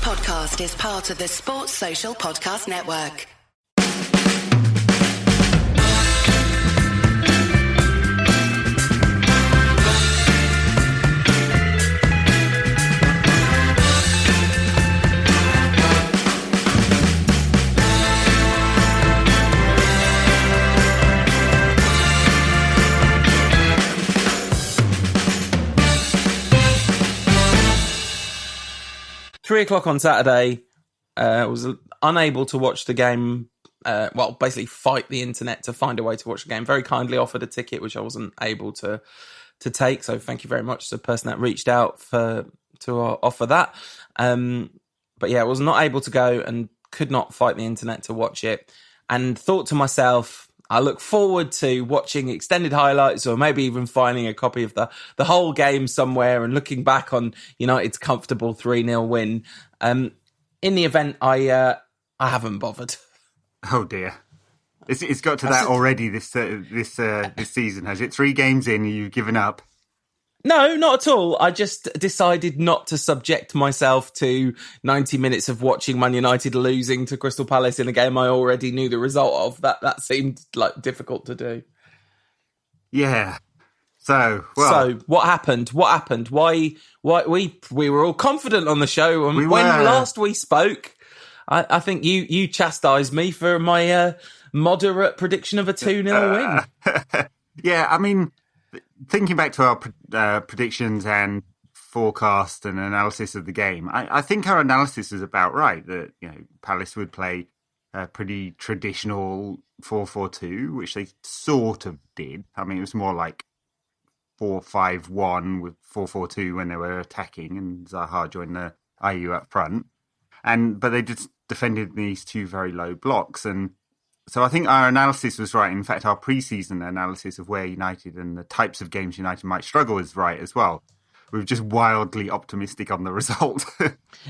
podcast is part of the Sports Social Podcast Network. £3:00 on Saturday. Was unable to watch the game. Basically fight the internet to find a way to watch the game. Very kindly offered a ticket, which I wasn't able to take. So thank you very much to the person that reached out to offer that. But yeah, I was not able to go and could not fight the internet to watch it. And thought to myself, I look forward to watching extended highlights or maybe even finding a copy of the whole game somewhere and looking back on United's comfortable 3-0 win. In the event, I haven't bothered. Oh dear. It's got to that already this season, has it? 3 games in, you've given up? No, not at all. I just decided not to subject myself to 90 minutes of watching Man United losing to Crystal Palace in a game I already knew the result of. That seemed like difficult to do. Yeah. So what happened? Why we were all confident on the show, and when last we spoke, I think you chastised me for my moderate prediction of a 2-0 win. Yeah, I mean, thinking back to our predictions and forecast and analysis of the game, I think our analysis is about right, that Palace would play a pretty traditional 4-4-2, which they sort of did. I mean, it was more like 4-5-1 with 4-4-2 when they were attacking, and Zaha joined the IU up front. But they just defended these 2 very low blocks, and so I think our analysis was right. In fact, our pre-season analysis of where United and the types of games United might struggle is right as well. We were just wildly optimistic on the result.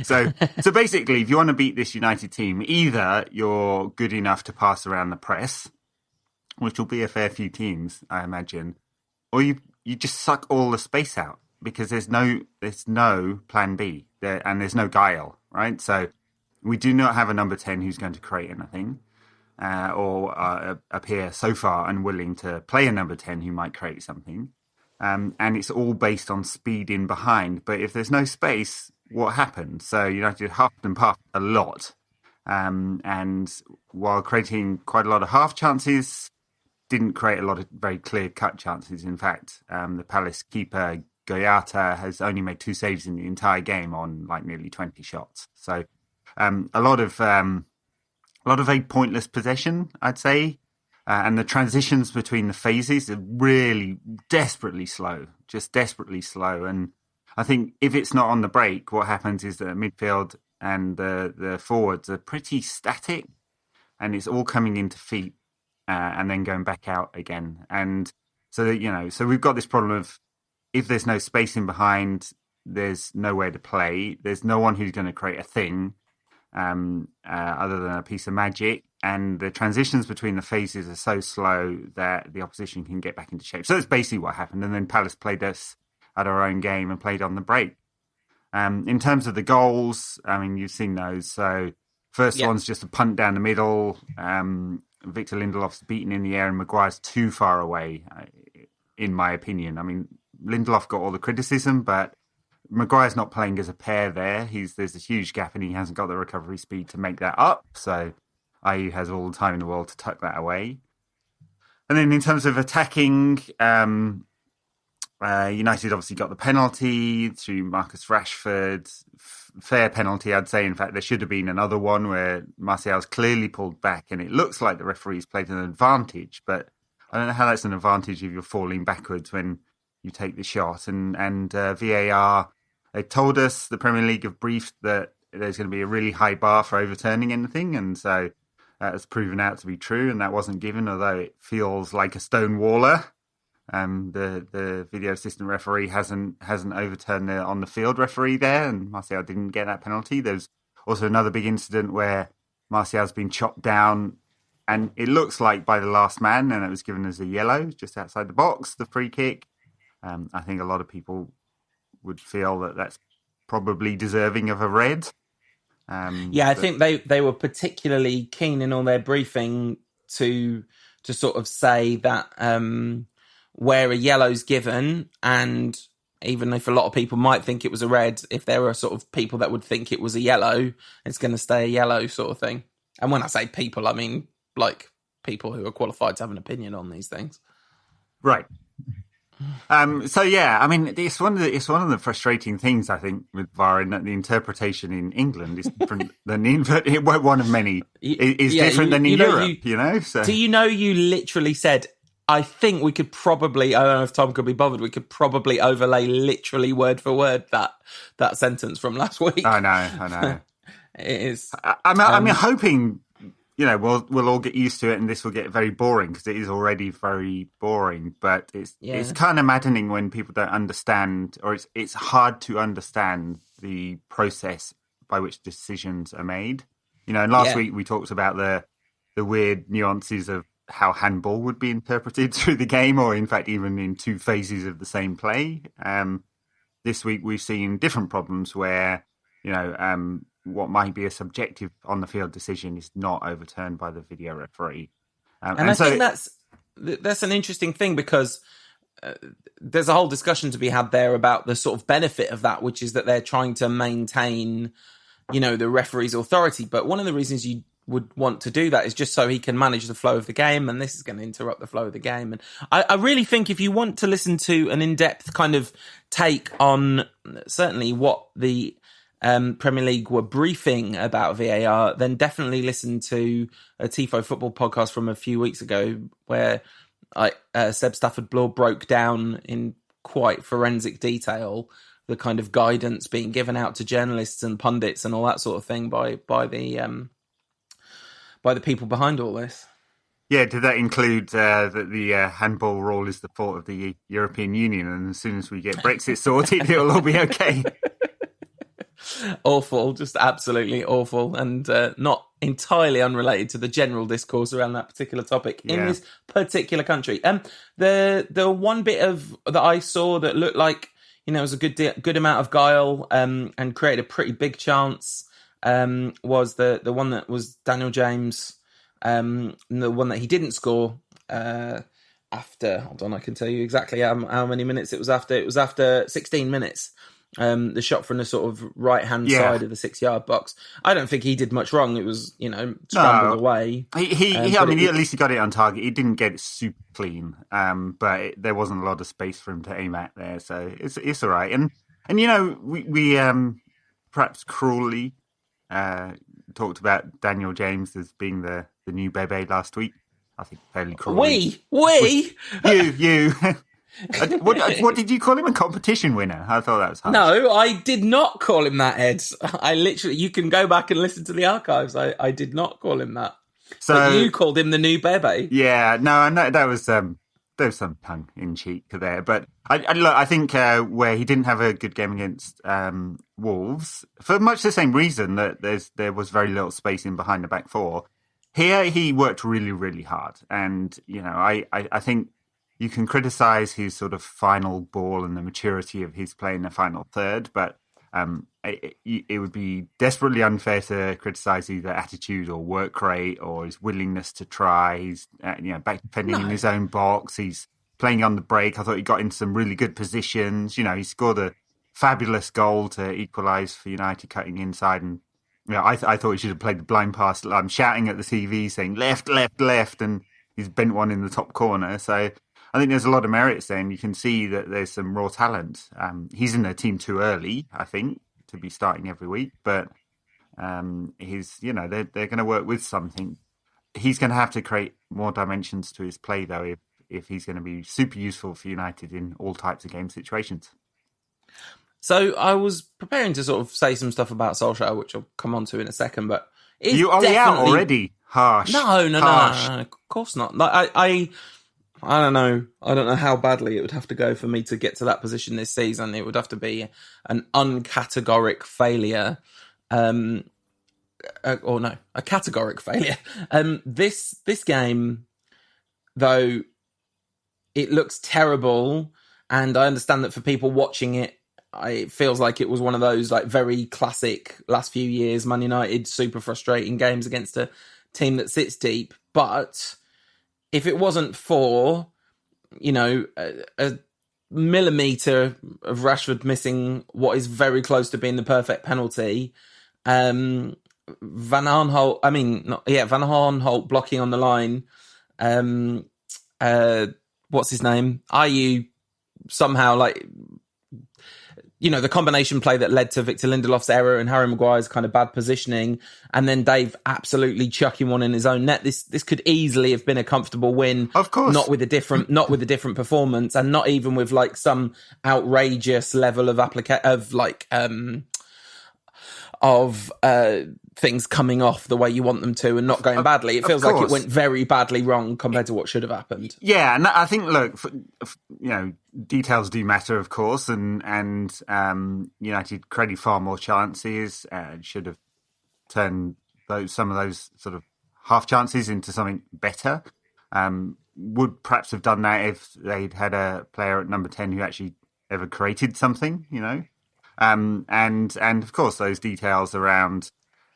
So basically, if you want to beat this United team, either you're good enough to pass around the press, which will be a fair few teams, I imagine, or you just suck all the space out because there's no plan B there, and there's no guile, right? So we do not have a number 10 who's going to create anything. Or appear so far unwilling to play a number 10 who might create something. And it's all based on speed in behind. But if there's no space, what happens? So United huffed and puffed a lot. And while creating quite a lot of half chances, didn't create a lot of very clear-cut chances. In fact, the Palace keeper, Goyata, has only made 2 saves in the entire game on nearly 20 shots. So a lot of very pointless possession, I'd say. And the transitions between the phases are really desperately slow, just desperately slow. And I think if it's not on the break, what happens is that midfield and the forwards are pretty static, and it's all coming into feet and then going back out again. And so, so we've got this problem of if there's no space in behind, there's nowhere to play. There's no one who's going to create a thing. Other than a piece of magic, and the transitions between the phases are so slow that the opposition can get back into shape. So that's basically what happened, and then Palace played us at our own game and played on the break. In terms of the goals, I mean, you've seen those. So first one's just a punt down the middle. Victor Lindelof's beaten in the air, and Maguire's too far away, in my opinion. I mean, Lindelof got all the criticism, but Maguire's not playing as a pair there. There's a huge gap and he hasn't got the recovery speed to make that up. So IU has all the time in the world to tuck that away. And then in terms of attacking, United obviously got the penalty through Marcus Rashford. Fair penalty, I'd say. In fact, there should have been another one where Martial's clearly pulled back and it looks like the referee's played an advantage. But I don't know how that's an advantage if you're falling backwards when you take the shot. And VAR, they told us, the Premier League have briefed that there's going to be a really high bar for overturning anything. And so that has proven out to be true. And that wasn't given, although it feels like a stonewaller. The video assistant referee hasn't overturned the on the field referee there, and Martial didn't get that penalty. There's also another big incident where Martial's been chopped down, and it looks like by the last man, and it was given as a yellow just outside the box, the free kick. I think a lot of people would feel that that's probably deserving of a red. I think they were particularly keen in all their briefing to sort of say that where a yellow's given, and even if a lot of people might think it was a red, if there are sort of people that would think it was a yellow, it's going to stay a yellow sort of thing. And when I say people, I mean like people who are qualified to have an opinion on these things. Right. So yeah, I mean, it's one of the frustrating things I think with VAR, in that the interpretation in England is different than one of many is different than in Europe. So. Do you know you literally said, I think we could probably, I don't know if Tom could be bothered, we could probably overlay literally word for word that sentence from last week. I know. It is. I'm hoping, we'll all get used to it and this will get very boring, because it is already very boring. But it's kind of maddening when people don't understand, or it's hard to understand the process by which decisions are made. And last week we talked about the weird nuances of how handball would be interpreted through the game, or in fact even in two phases of the same play. This week we've seen different problems where what might be a subjective on the field decision is not overturned by the video referee. And I think that's an interesting thing, because there's a whole discussion to be had there about the sort of benefit of that, which is that they're trying to maintain, the referee's authority. But one of the reasons you would want to do that is just so he can manage the flow of the game, and this is going to interrupt the flow of the game. And I really think if you want to listen to an in-depth kind of take on certainly what the Premier League were briefing about VAR, then definitely listen to a TIFO football podcast from a few weeks ago where Seb Stafford-Bloor broke down in quite forensic detail the kind of guidance being given out to journalists and pundits and all that sort of thing by the people behind all this. Yeah, did that include that the handball rule is the fault of the European Union, and as soon as we get Brexit sorted, it'll all be okay? Awful, just absolutely awful, and not entirely unrelated to the general discourse around that particular topic in this particular country. The one bit of that I saw that looked like was a good amount of guile and created a pretty big chance was the one that was Daniel James, the one that he didn't score after. Hold on, I can tell you exactly how many minutes it was after. It was after 16 minutes. The shot from the sort of right-hand side of the 6-yard box. I don't think he did much wrong. It was, scrambled away. He at least he got it on target. He didn't get it super clean, but there wasn't a lot of space for him to aim at there, so it's all right. And we perhaps cruelly talked about Daniel James as being the new Bebe last week. I think fairly cruelly. We? You. What did you call him? A competition winner? I thought that was harsh. No, I did not call him that, Ed. You can go back and listen to the archives. I did not call him that. So but you called him the new Bebe. Yeah, no, that was there was some tongue in cheek there. But I think where he didn't have a good game against Wolves, for much the same reason that there was very little space in behind the back four. Here he worked really, really hard, and I think you can criticise his sort of final ball and the maturity of his play in the final third, but it would be desperately unfair to criticise either attitude or work rate or his willingness to try. He's back defending in his own box. He's playing on the break. I thought he got into some really good positions. He scored a fabulous goal to equalise for United, cutting inside, and I thought he should have played the blind pass. I'm shouting at the TV saying left, left, left, and he's bent one in the top corner. So I think there's a lot of merits there, and you can see that there's some raw talent. He's in the team too early, I think, to be starting every week. But they're going to work with something. He's going to have to create more dimensions to his play, though, if he's going to be super useful for United in all types of game situations. So I was preparing to sort of say some stuff about Solskjaer, which I'll come on to in a second. But you are out already. Harsh. No, of course not. Like I don't know. I don't know how badly it would have to go for me to get to that position this season. It would have to be an uncategoric failure. A categoric failure. This game, though, it looks terrible, and I understand that for people watching it, it feels like it was one of those like very classic last few years Man United super frustrating games against a team that sits deep. But if it wasn't for, a millimetre of Rashford missing what is very close to being the perfect penalty, Van Aanholt blocking on the line, what's his name? Ayew somehow the combination play that led to Victor Lindelof's error and Harry Maguire's kind of bad positioning, and then Dave absolutely chucking one in his own net. This could easily have been a comfortable win. Of course. Not with a different performance, and not even with like some outrageous level of things coming off the way you want them to and not going badly. It feels like it went very badly wrong compared to what should have happened. Yeah, and I think, look, details do matter, of course, and United created far more chances and should have turned some of those sort of half chances into something better. Would perhaps have done that if they'd had a player at number 10 who actually ever created something, and of course those details around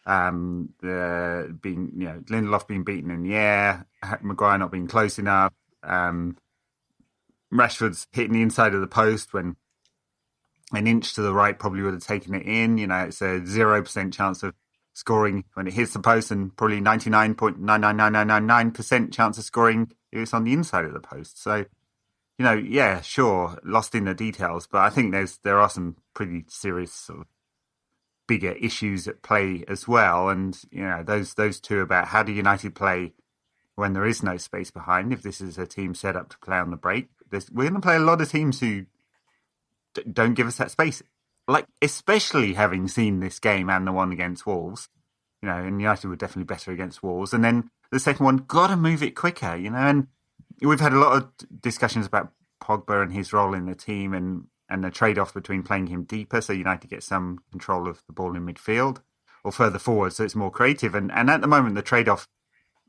Lindelof being beaten in the air, Maguire not being close enough, Rashford's hitting the inside of the post when an inch to the right probably would have taken it in. It's a 0% chance of scoring when it hits the post, and probably 99.99999% chance of scoring if it's on the inside of the post. So, sure, lost in the details, but I think there are some pretty serious sort of bigger issues at play as well. And, those two about how do United play when there is no space behind, if this is a team set up to play on the break. We're going to play a lot of teams who don't give us that space. Like, especially having seen this game and the one against Wolves, and United were definitely better against Wolves. And then the second one, got to move it quicker, and we've had a lot of discussions about Pogba and his role in the team and the trade-off between playing him deeper so United get some control of the ball in midfield, or further forward so it's more creative. And at the moment, the trade-off,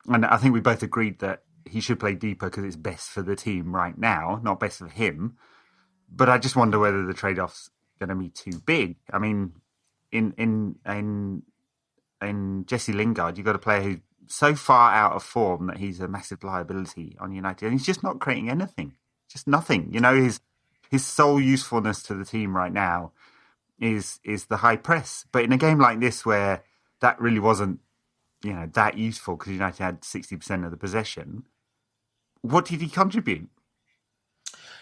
and I think we both agreed that he should play deeper because it's best for the team right now, not best for him. But I just wonder whether the trade-off's going to be too big. I mean, in Jesse Lingard, you've got a player who's so far out of form that he's a massive liability on United, and he's just not creating anything, just nothing. His sole usefulness to the team right now is the high press. But in a game like this, where that really wasn't that useful because United had 60% of the possession, what did he contribute?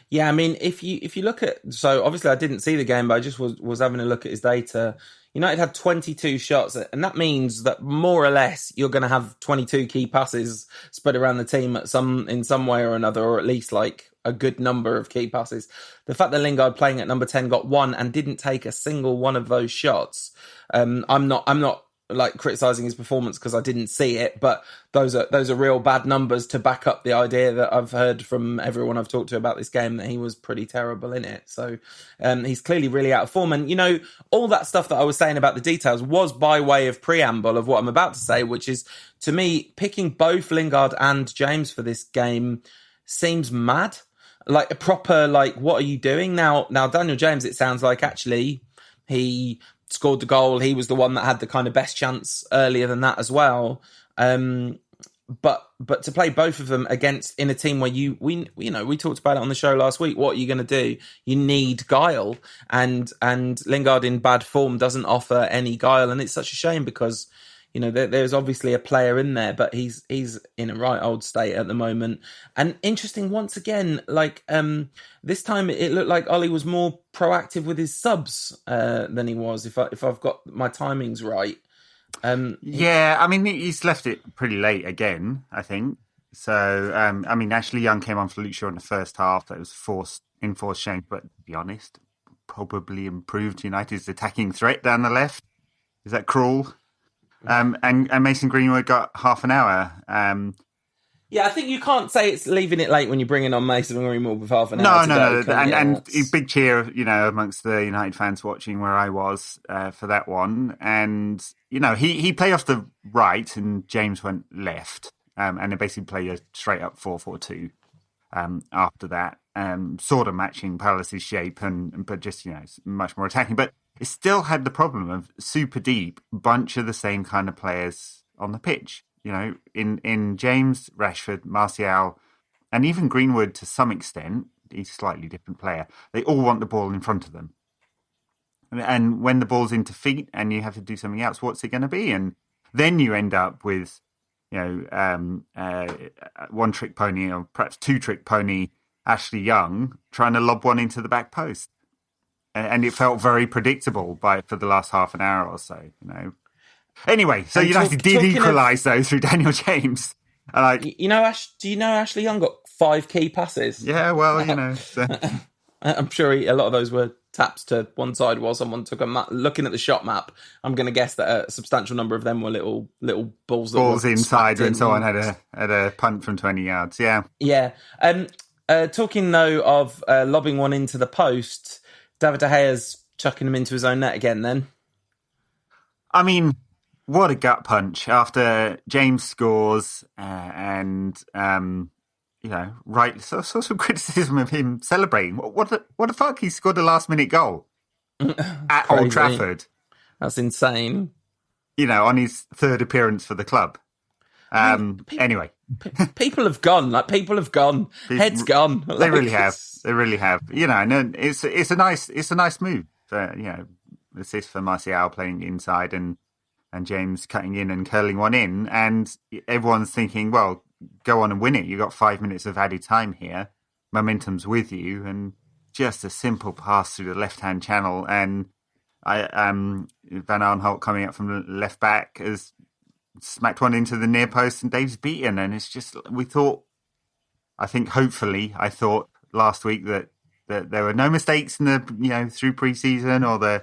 Yeah, I mean, if you look at, so obviously I didn't see the game, but I just was having a look at his data. United had 22 shots, and that means that more or less you're going to have 22 key passes spread around the team in some way or another, or at least like a good number of key passes. The fact that Lingard playing at number 10 got one and didn't take a single one of those shots, I'm not like criticizing his performance because I didn't see it, but those are real bad numbers to back up the idea that I've heard from everyone I've talked to about this game that he was pretty terrible in it. So he's clearly really out of form. And, all that stuff that I was saying about the details was by way of preamble of what I'm about to say, which is, to me, picking both Lingard and James for this game seems mad. Like a proper, what are you doing? Now, Daniel James, it sounds like actually he scored the goal. He was the one that had the kind of best chance earlier than that as well. But to play both of them in a team where we talked about it on the show last week. What are you going to do? You need guile, and Lingard in bad form doesn't offer any guile, and it's such a shame because there's obviously a player in there, but he's in a right old state at the moment. And interesting, once again, this time it looked like Ollie was more proactive with his subs than he was, if I've got my timings right. Yeah, I mean, he's left it pretty late again, I think. So, Ashley Young came on for Luke Shaw in the first half. That was enforced change, but to be honest, probably improved United's attacking threat down the left. Is that cruel? And Mason Greenwood got half an hour. Yeah, I think you can't say it's leaving it late when you're bringing on Mason Greenwood with half an hour. No. And big cheer, amongst the United fans watching where I was for that one. And, he played off the right and James went left. And they basically played a straight up 4-4-2. after that, sort of matching Palace's shape, but just much more attacking. But it still had the problem of super deep bunch of the same kind of players on the pitch. In James, Rashford, Martial, and even Greenwood to some extent, he's a slightly different player. They all want the ball in front of them. And when the ball's into feet and you have to do something else, what's it going to be? And then you end up with, one trick pony or perhaps two trick pony Ashley Young trying to lob one into the back post. And it felt very predictable for the last half an hour or so, Anyway, so United did equalise though through Daniel James. And do you know Ashley Young got 5 key passes? Yeah, well, So. I'm sure a lot of those were taps to one side while someone took looking at the shot map. I'm going to guess that a substantial number of them were little balls. Balls inside when someone had a punt from 20 yards. Yeah. Yeah. Talking though of lobbing one into the post, David De Gea's chucking him into his own net again. Then, I mean, what a gut punch after James scores and. Right. So some criticism of him celebrating. What the fuck? He scored a last-minute goal at Old Trafford. That's insane. On his 3rd appearance for the club. Anyway, people have gone. Heads gone. They really have. They really have. And it's a nice move. Assist for Martial playing inside and James cutting in and curling one in, and everyone's thinking, well, go on and win it. You've got 5 minutes of added time here. Momentum's with you, and just a simple pass through the left-hand channel. And Van Aanholt coming up from the left back has smacked one into the near post, and Dave's beaten. And it's just, I thought last week that there were no mistakes in the through pre-season or the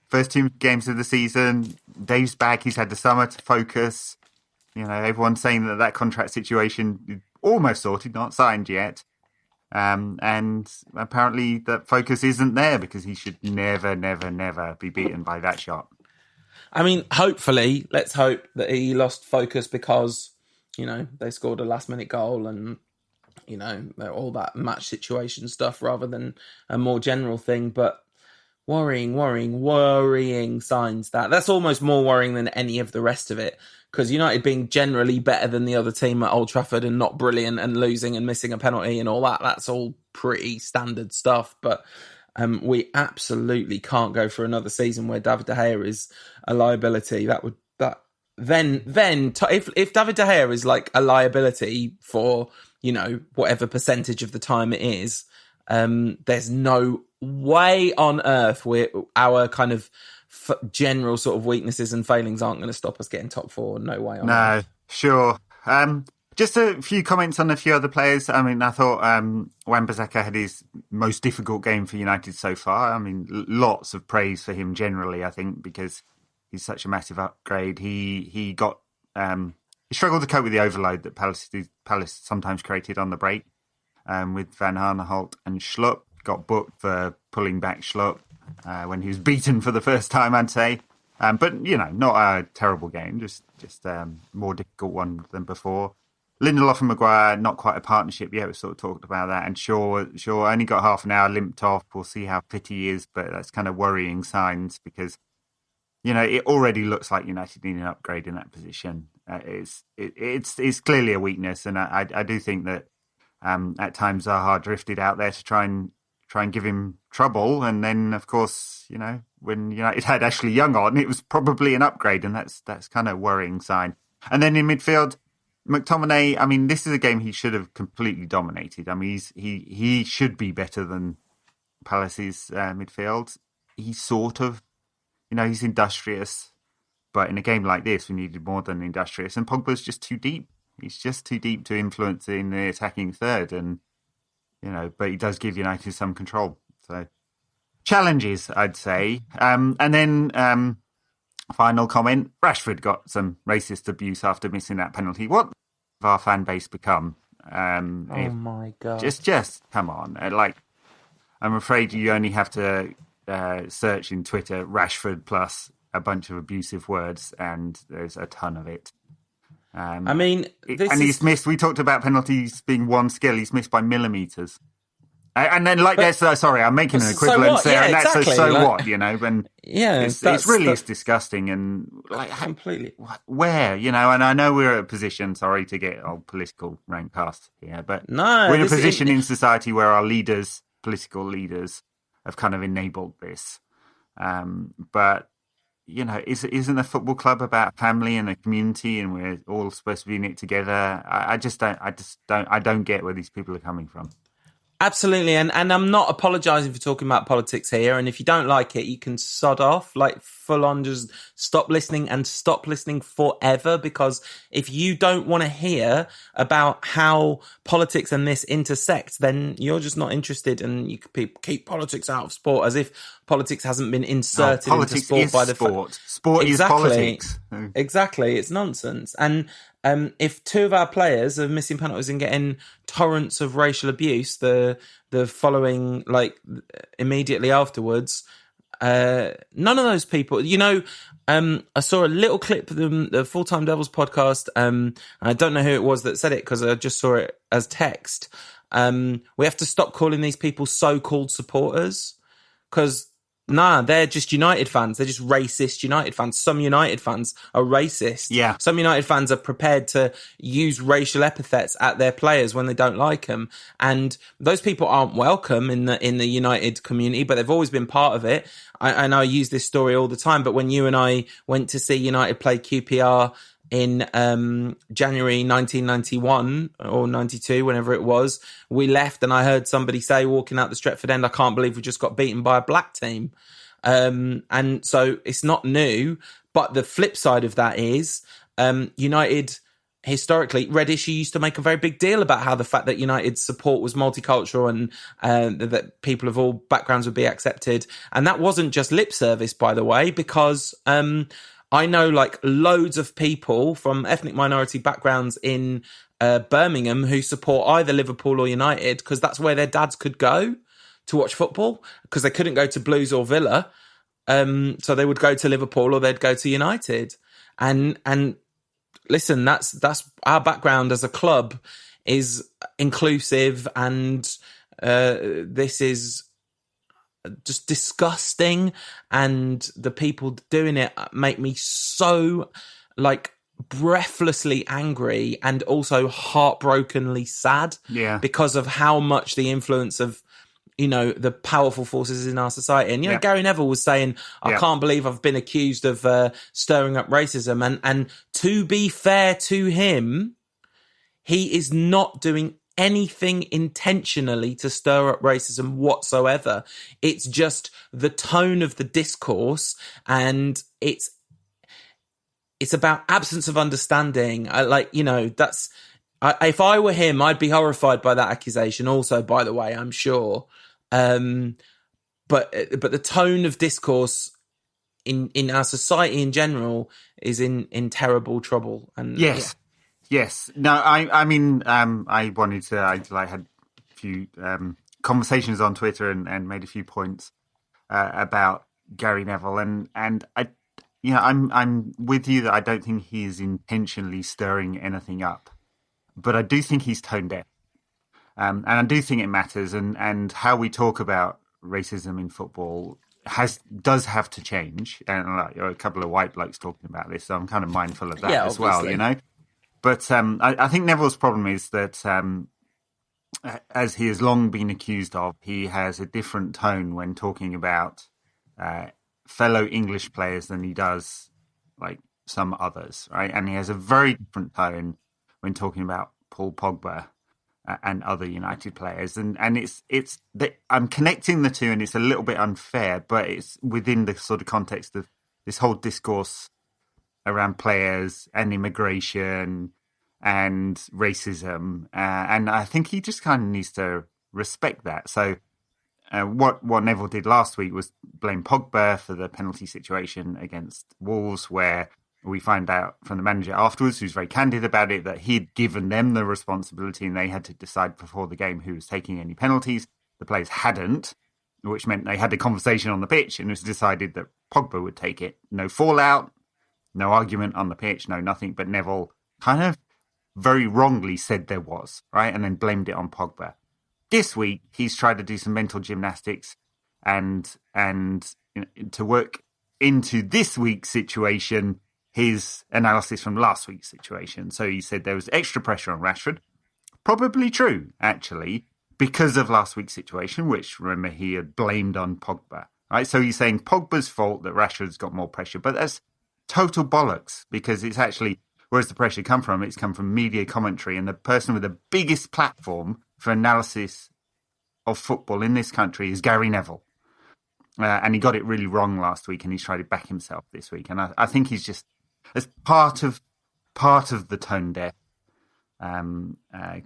first 2 games of the season. Dave's back. He's had the summer to focus. Everyone's saying that contract situation is almost sorted, not signed yet. And apparently that focus isn't there because he should never, never, never be beaten by that shot. I mean, let's hope that he lost focus because, they scored a last-minute goal and, all that match situation stuff rather than a more general thing. But worrying signs that's almost more worrying than any of the rest of it. Because United being generally better than the other team at Old Trafford and not brilliant and losing and missing a penalty and all that's all pretty standard stuff. But we absolutely can't go for another season where David De Gea is a liability. Then if David De Gea is like a liability for whatever percentage of the time it is, there's no way on earth where our kind of general sort of weaknesses and failings aren't going to stop us getting top 4. No way on earth. Sure. Just a few comments on a few other players. I mean, I thought Wan-Bissaka had his most difficult game for United so far. I mean, lots of praise for him generally, I think, because he's such a massive upgrade. He struggled to cope with the overload that Palace sometimes created on the break with Van Aanholt and Schlupp. Got booked for pulling back Schlupp when he was beaten for the first time, I'd say. But, not a terrible game, just a more difficult one than before. Lindelof and Maguire, not quite a partnership yet. We sort of talked about that. And Shaw only got half an hour, limped off. We'll see how fit he is, but that's kind of worrying signs because, it already looks like United need an upgrade in that position. It's clearly a weakness, and I do think that at times Zaha drifted out there to try and give him trouble. And then, of course, when United had Ashley Young on, it was probably an upgrade, and that's kind of a worrying sign. And then in midfield, McTominay, I mean, this is a game he should have completely dominated. I mean, he should be better than Palace's midfield. He's sort of, he's industrious, but in a game like this, we needed more than industrious. And Pogba's just too deep. He's just too deep to influence in the attacking third, and but he does give United some control. So challenges, I'd say. And then final comment: Rashford got some racist abuse after missing that penalty. What have our fan base become? My God! Just come on! I'm afraid you only have to search in Twitter Rashford plus a bunch of abusive words, and there's a ton of it. I mean, he's missed. We talked about penalties being one skill. He's missed by millimeters. And then, sorry, I'm making an equivalence there, and that's exactly. what, and it's really disgusting, and completely. Where, and I know we're at a position, sorry to get all political rank past here, but no, we're in a position in society where our leaders, political leaders, have kind of enabled this. But isn't a football club about family and a community, and we're all supposed to be in it together? I don't get where these people are coming from. Absolutely, and I'm not apologising for talking about politics here, and if you don't like it, you can sod off, full on just stop listening and stop listening forever, because if you don't want to hear about how politics and this intersect, then you're just not interested, and you could keep politics out of sport, as if politics hasn't been inserted into sport by the sport. Sport is politics. Exactly, it's nonsense. And if two of our players are missing penalties and getting torrents of racial abuse, the following, immediately afterwards, none of those people, I saw a little clip from the Full Time Devils podcast. I don't know who it was that said it, because I just saw it as text. We have to stop calling these people so-called supporters, because they're just United fans. They're just racist United fans. Some United fans are racist. Yeah. Some United fans are prepared to use racial epithets at their players when they don't like them. And those people aren't welcome in the United community, but they've always been part of it. I know I use this story all the time, but when you and I went to see United play QPR in January 1991 or 92, whenever it was, we left and I heard somebody say, walking out the Stretford end, I can't believe we just got beaten by a black team. And so it's not new, but the flip side of that is United historically, Reddish used to make a very big deal about how the fact that United's support was multicultural and that people of all backgrounds would be accepted. And that wasn't just lip service, by the way, because I know loads of people from ethnic minority backgrounds in Birmingham who support either Liverpool or United, because that's where their dads could go to watch football, because they couldn't go to Blues or Villa. So they would go to Liverpool or they'd go to United. And listen, that's our background as a club is inclusive, and this is just disgusting, and the people doing it make me so breathlessly angry and also heartbrokenly sad, because of how much the influence of the powerful forces in our society. And Gary Neville was saying, I can't believe I've been accused of stirring up racism, and to be fair to him, he is not doing anything intentionally to stir up racism whatsoever. It's just the tone of the discourse, and it's about absence of understanding. If I were him, I'd be horrified by that accusation also, by the way, I'm sure. But the tone of discourse in our society in general is in terrible trouble. And Yes. No, I mean, I wanted to, I had a few conversations on Twitter and made a few points about Gary Neville, and I'm with you that I don't think he is intentionally stirring anything up, but I do think he's tone deaf, and I do think it matters, and how we talk about racism in football does have to change, and a couple of white blokes talking about this, so I'm kind of mindful of that as obviously. well, But I think Neville's problem is that, as he has long been accused of, he has a different tone when talking about fellow English players than he does some others, right? And he has a very different tone when talking about Paul Pogba and other United players. And it's I'm connecting the two, and it's a little bit unfair, but it's within the sort of context of this whole discourse around players and immigration and racism, and I think he just kind of needs to respect that. So what Neville did last week was blame Pogba for the penalty situation against Wolves, where we find out from the manager afterwards, who's very candid about it, that he'd given them the responsibility and they had to decide before the game who was taking any penalties. The players hadn't, which meant they had a conversation on the pitch, and it was decided that Pogba would take it. No fallout, no argument on the pitch, no nothing, but Neville kind of very wrongly said there was, right? And then blamed it on Pogba. This week, he's tried to do some mental gymnastics and to work into this week's situation, his analysis from last week's situation. So he said there was extra pressure on Rashford. Probably true, actually, because of last week's situation, which, remember, he had blamed on Pogba. Right? So he's saying Pogba's fault that Rashford's got more pressure. But that's total bollocks, because it's actually, where's the pressure come from? It's come from media commentary, and the person with the biggest platform for analysis of football in this country is Gary Neville. And he got it really wrong last week, and he's tried to back himself this week. And I think he's just, as part of the tone deaf kind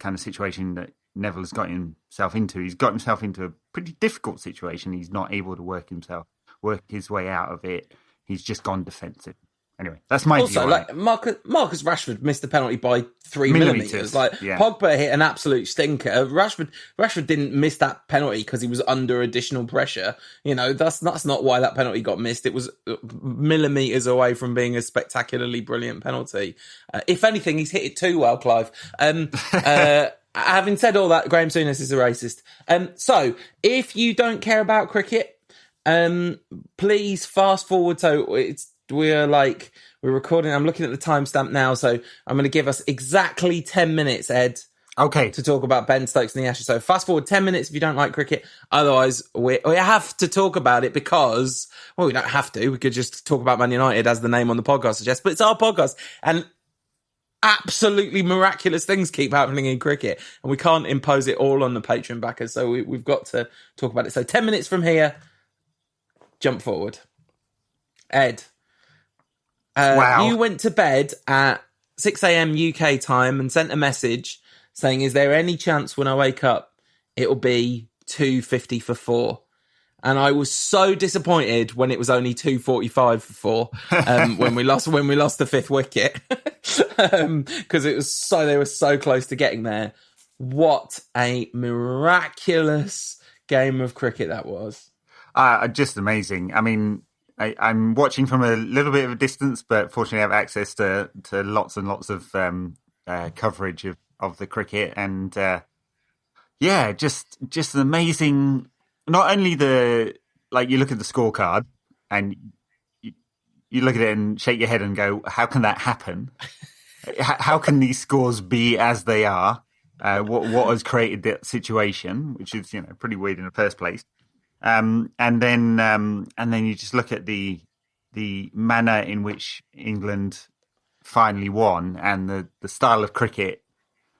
of situation that Neville has got himself into. He's got himself into a pretty difficult situation. He's not able to work his way out of it. He's just gone defensive. Anyway, that's my view. Also, like Marcus Rashford missed the penalty by 3 millimeters. Like Pogba hit an absolute stinker. Rashford didn't miss that penalty because he was under additional pressure. You know, that's not why that penalty got missed. It was millimeters away from being a spectacularly brilliant penalty. If anything, he's hit it too well, Clive. Having said all that, Graham Souness is a racist. So if you don't care about cricket, please fast forward. So we're recording. I'm looking at the timestamp now, so I'm going to give us exactly 10 minutes, Ed. Okay. To talk about Ben Stokes and the Ashes. So fast forward 10 minutes if you don't like cricket. Otherwise, we have to talk about it because, well, we don't have to. We could just talk about Man United as the name on the podcast suggests, but it's our podcast. And absolutely miraculous things keep happening in cricket. And we can't impose it all on the Patreon backers. So we've got to talk about it. So 10 minutes from here, jump forward. Ed. Wow. You went to bed at 6 a.m. UK time and sent a message saying, is there any chance when I wake up it'll be 2:50 for 4? And I was so disappointed when it was only 2:45 for 4 when we lost the fifth wicket because they were so close to getting there. What a miraculous game of cricket that was. Just amazing. I mean, I'm watching from a little bit of a distance, but fortunately I have access to lots and lots of coverage of the cricket. And just an amazing, not only you look at the scorecard and you look at it and shake your head and go, how can that happen? How can these scores be as they are? What has created that situation, which is, pretty weird in the first place. And then you just look at the manner in which England finally won and the style of cricket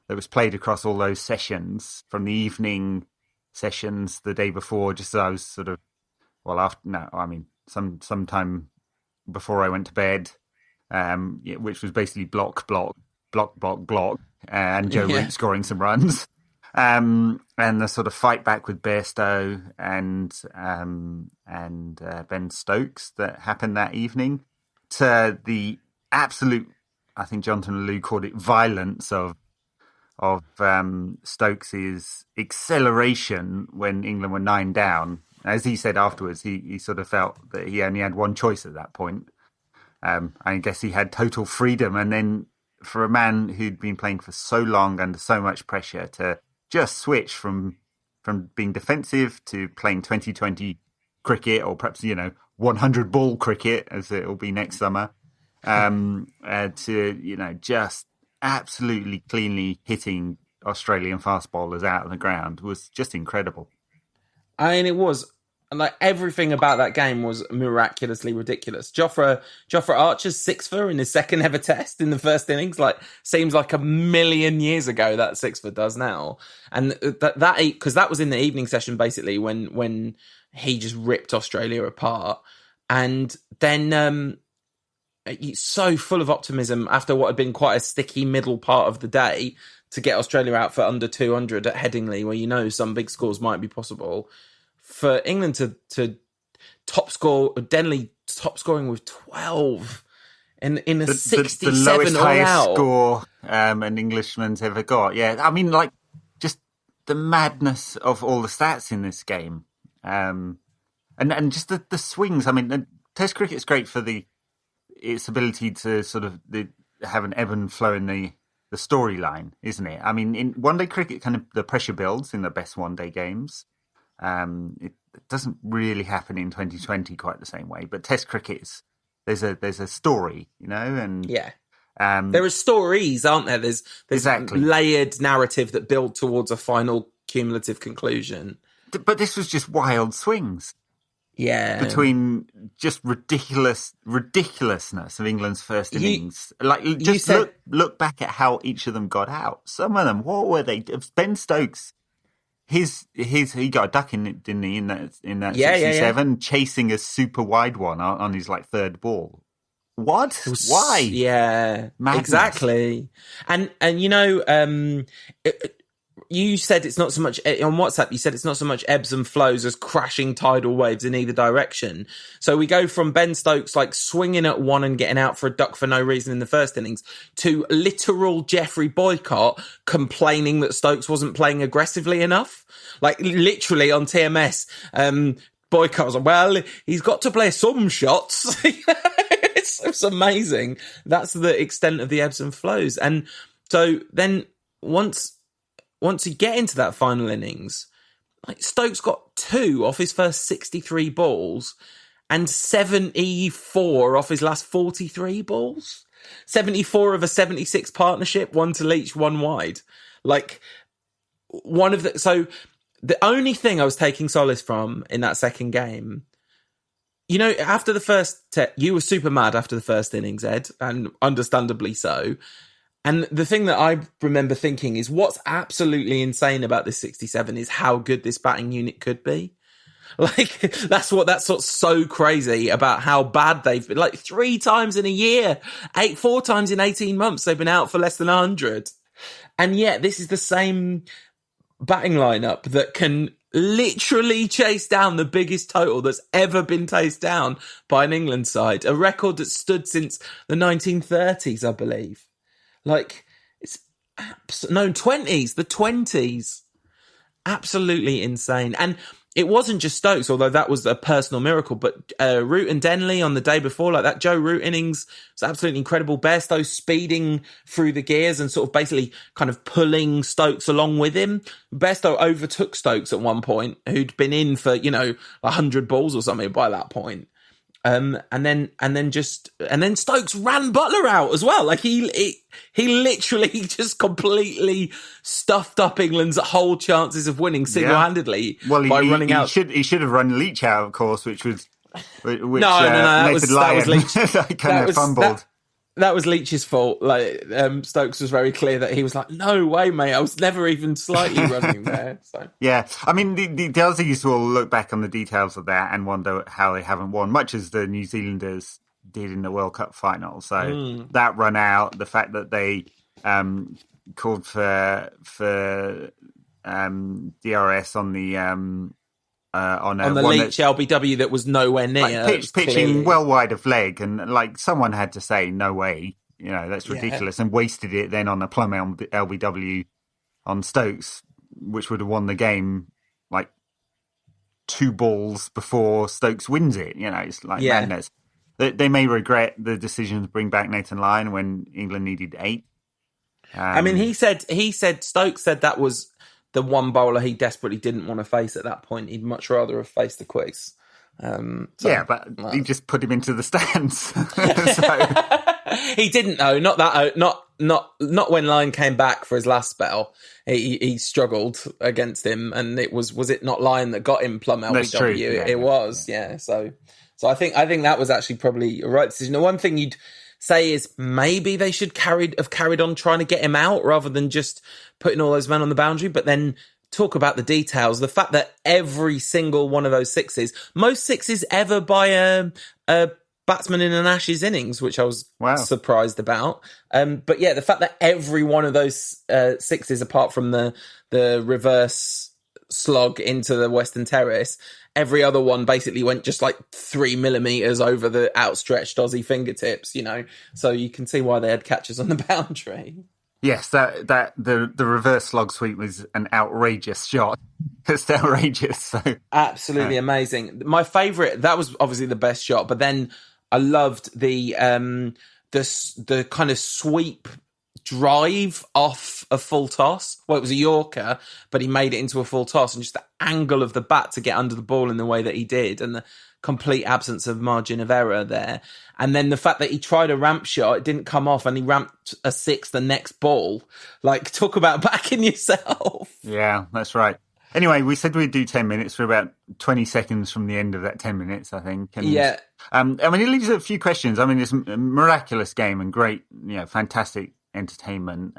that was played across all those sessions, from the evening sessions the day before, just as I was sometime before I went to bed, which was basically block, and Joe Root scoring some runs. And the sort of fight back with Bairstow and Ben Stokes that happened that evening, to the absolute, I think Jonathan Liu called it, violence of Stokes' acceleration when England were 9 down. As he said afterwards, he sort of felt that he only had one choice at that point. I guess he had total freedom. And then for a man who'd been playing for so long under so much pressure to just switch from being defensive to playing 2020 cricket, or perhaps 100 ball cricket as it will be next summer, to just absolutely cleanly hitting Australian fast bowlers out of the ground was just incredible. I mean, it was like everything about that game was miraculously ridiculous. Jofra Archer's sixfer in his second ever test in the first innings, seems like a million years ago that sixfer does now. And that because that was in the evening session basically when he just ripped Australia apart. And then so full of optimism after what had been quite a sticky middle part of the day to get Australia out for under 200 at Headingley, where some big scores might be possible. For England to top score, Denley top scoring with 12 in a 67 the lowest all highest out score an Englishman's ever got. Yeah, I mean, just the madness of all the stats in this game, and just the swings. I mean, Test cricket's great for its ability to sort of have an ebb and flow in the storyline, isn't it? I mean, in one-day cricket, kind of the pressure builds in the best one-day games. It doesn't really happen in 2020 quite the same way. But Test cricket, there's a story, and there are stories, aren't there? There's exactly layered narrative that build towards a final cumulative conclusion. But this was just wild swings. Yeah, between just ridiculousness of England's first innings. Look back at how each of them got out. Some of them, what were they? Ben Stokes, he got a duck in it, didn't he? In that 67, chasing a super wide one on his third ball. What? Why? Yeah, Madness. Exactly. And you said it's not so much on WhatsApp. You said it's not so much ebbs and flows as crashing tidal waves in either direction. So we go from Ben Stokes swinging at one and getting out for a duck for no reason in the first innings to literal Jeffrey Boycott complaining that Stokes wasn't playing aggressively enough. Literally on TMS, Boycott was well, he's got to play some shots. It's amazing. That's the extent of the ebbs and flows. And so then once you get into that final innings, Stokes got 2 off his first 63 balls and 74 off his last 43 balls. 74 of a 76 partnership, 1 to Leach, 1 wide. So the only thing I was taking solace from in that second game, after the first, you were super mad after the first innings, Ed, and understandably so. And the thing that I remember thinking is what's absolutely insane about this 67 is how good this batting unit could be. That's what's so crazy about how bad they've been. 3 times in a year, 4 times in 18 months, they've been out for less than 100. And yet this is the same batting lineup that can literally chase down the biggest total that's ever been chased down by an England side. A record that stood since the 1930s, I believe. It's the 20s. Absolutely insane. And it wasn't just Stokes, although that was a personal miracle, but Root and Denley on the day before, that Joe Root innings was absolutely incredible. Bairstow speeding through the gears and sort of basically kind of pulling Stokes along with him. Bairstow overtook Stokes at one point, who'd been in for, 100 balls or something by that point. And then Stokes ran Butler out as well. He literally just completely stuffed up England's whole chances of winning single-handedly by running out. He should have run Leach out, of course, which no, that was Leach. Kind of fumbled. That was Leach's fault. Stokes was very clear that he was no way, mate. I was never even slightly running there. So yeah, I mean, the Aussies will look back on the details of that and wonder how they haven't won, much as the New Zealanders did in the World Cup final. So that run out, the fact that they called for DRS on the the Leach LBW that was nowhere near pitching well wide of leg, and someone had to say no way, that's ridiculous, and wasted it then on a plum LBW on Stokes, which would have won the game 2 balls before Stokes wins it. It's madness. They may regret the decision to bring back Nathan Lyon when England needed 8. I mean, Stokes said that was the one bowler he desperately didn't want to face at that point. He'd much rather have faced the Quicks. But he just put him into the stands. He didn't though. Not when Lyon came back for his last spell. He struggled against him, and was it not Lyon that got him plum LBW? That's true. Yeah, it was. So I think that was actually probably a right decision. The one thing you'd say is maybe they should have carried on trying to get him out rather than just putting all those men on the boundary. But then talk about the details. The fact that every single one of those sixes, most sixes ever by a batsman in an Ashes innings, which I was surprised about. But yeah, the fact that every one of those sixes, apart from the reverse slog into the Western Terrace, every other one basically went just 3 millimeters over the outstretched Aussie fingertips, so you can see why they had catches on the boundary. Yes, that the reverse slog sweep was an outrageous shot. It's outrageous. So. Absolutely amazing. My favourite, that was obviously the best shot, but then I loved the the kind of sweep drive off a full toss. Well, it was a Yorker, but he made it into a full toss, and just the angle of the bat to get under the ball in the way that he did, and the complete absence of margin of error there. And then the fact that he tried a ramp shot, it didn't come off, and he ramped a six the next ball. Like, talk about backing yourself. Yeah, that's right. Anyway, we said we'd do 10 minutes. We're about 20 seconds from the end of that 10 minutes, I think. And, yeah. I mean, it leaves a few questions. I mean, it's a miraculous game and great, fantastic entertainment.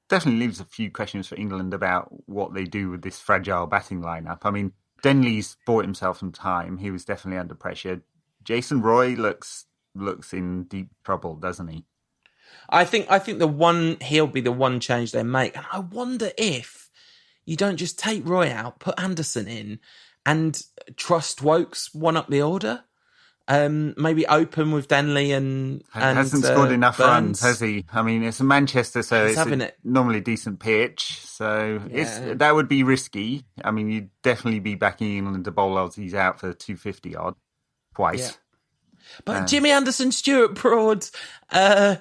Definitely leaves a few questions for England about what they do with this fragile batting lineup. I mean, Denley's bought himself some time. He was definitely under pressure. Jason Roy looks in deep trouble, doesn't he? I think he'll be the one change they make. And I wonder if you don't just take Roy out, put Anderson in, and trust Wokes one up the order. Maybe open with Denley and hasn't scored enough Burns. runs, has he? I mean, it's Manchester, so He's it's normally a decent pitch. So that would be risky. I mean, you'd definitely be backing England to bowl Aussies out for 250 odd twice. Yeah. But Jimmy Anderson, Stuart Broad, Stokes,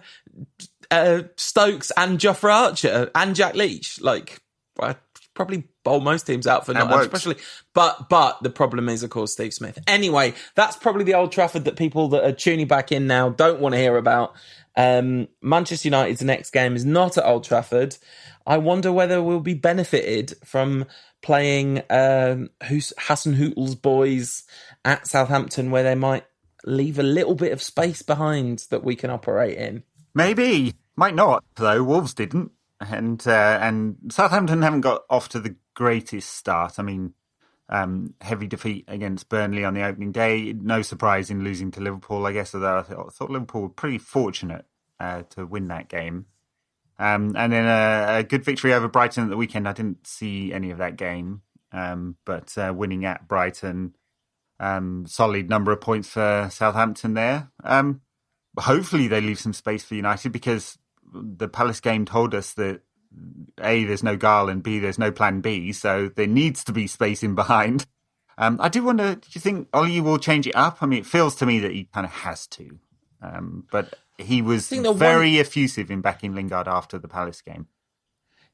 and Jofra Archer and Jack Leach, like, probably bowl most teams out for not, especially. But the problem is, of course, Steve Smith. Anyway, that's probably the Old Trafford that people that are tuning back in now don't want to hear about. Manchester United's next game is not at Old Trafford. I wonder whether we'll be benefited from playing Hassan Hootel's boys at Southampton, where they might leave a little bit of space behind that we can operate in. Maybe. Might not, though. Wolves didn't. And Southampton haven't got off to the greatest start. I mean, heavy defeat against Burnley on the opening day. No surprise in losing to Liverpool, I guess, although I thought Liverpool were pretty fortunate to win that game. And then a good victory over Brighton at the weekend. I didn't see any of that game, but winning at Brighton, solid number of points for Southampton there. Hopefully they leave some space for United, because the Palace game told us that A, there's no Gale, and B, there's no plan B, so there needs to be space in behind. I do wonder, do you think Ollie will change it up? I mean, it feels to me that he kind of has to. But he was very effusive in backing Lingard after the Palace game.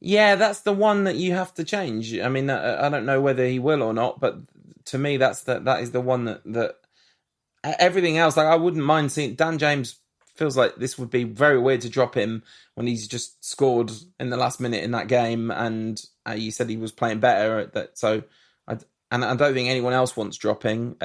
Yeah, that's the one that you have to change. I mean, I don't know whether he will or not, but to me, that is the one that everything else, like, I wouldn't mind seeing Dan James. Feels like this would be very weird to drop him when he's just scored in the last minute in that game, and you said he was playing better at that. So, I don't think anyone else wants dropping.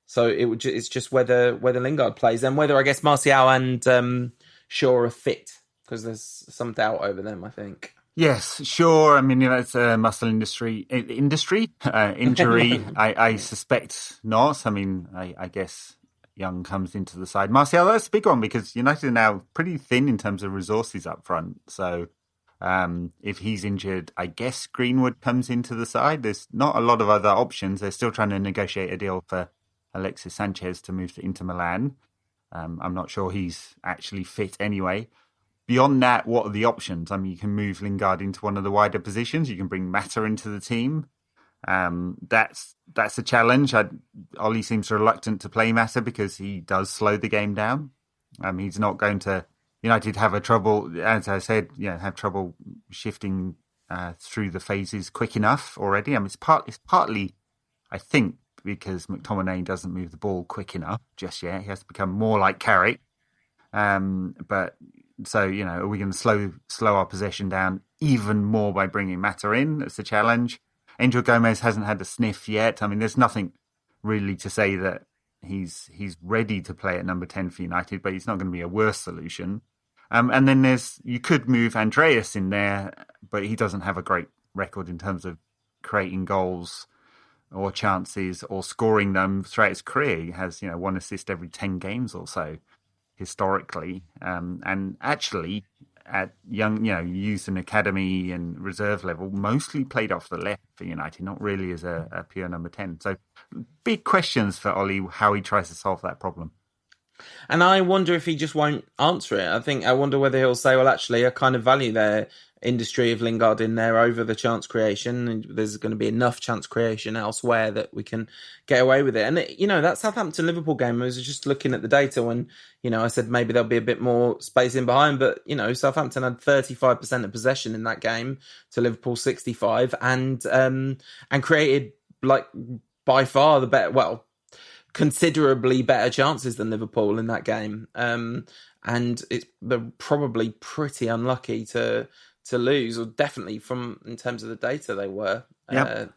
So it's just whether Lingard plays, and whether, I guess, Martial and Shaw are fit, because there's some doubt over them, I think. Yes, sure. I mean, it's a muscle injury. I suspect not. I mean, I guess Young comes into the side. Martial, that's a big one, because United are now pretty thin in terms of resources up front. So if he's injured, I guess Greenwood comes into the side. There's not a lot of other options. They're still trying to negotiate a deal for Alexis Sanchez to move to Inter Milan. I'm not sure he's actually fit anyway. Beyond that, what are the options? I mean, you can move Lingard into one of the wider positions. You can bring Mata into the team. That's a challenge. Ollie seems reluctant to play Mata because he does slow the game down. He's not going to. United have trouble, as I said, have trouble shifting through the phases quick enough already. I mean, it's partly, I think, because McTominay doesn't move the ball quick enough just yet. He has to become more like Carrick. But so, are we going to slow our possession down even more by bringing Mata in? That's the challenge. Angel Gomez hasn't had a sniff yet. I mean, there's nothing really to say that he's ready to play at number 10 for United, but he's not going to be a worse solution. And then you could move Andreas in there, but he doesn't have a great record in terms of creating goals or chances or scoring them throughout his career. He has, 1 assist every 10 games or so historically. And actually, at young, youth and academy and reserve level, mostly played off the left for United, not really as a pure number 10. So big questions for Ollie, how he tries to solve that problem. And I wonder if he just won't answer it. I wonder whether he'll say, well, actually, I kind of value their industry of Lingard in there over the chance creation. And there's going to be enough chance creation elsewhere that we can get away with it. And, that Southampton-Liverpool game, I was just looking at the data when, I said maybe there'll be a bit more space in behind. But, Southampton had 35% of possession in that game to Liverpool 65 and created, by far the better, considerably better chances than Liverpool in that game. And they're probably pretty unlucky to lose, or definitely in terms of the data they were. Yep.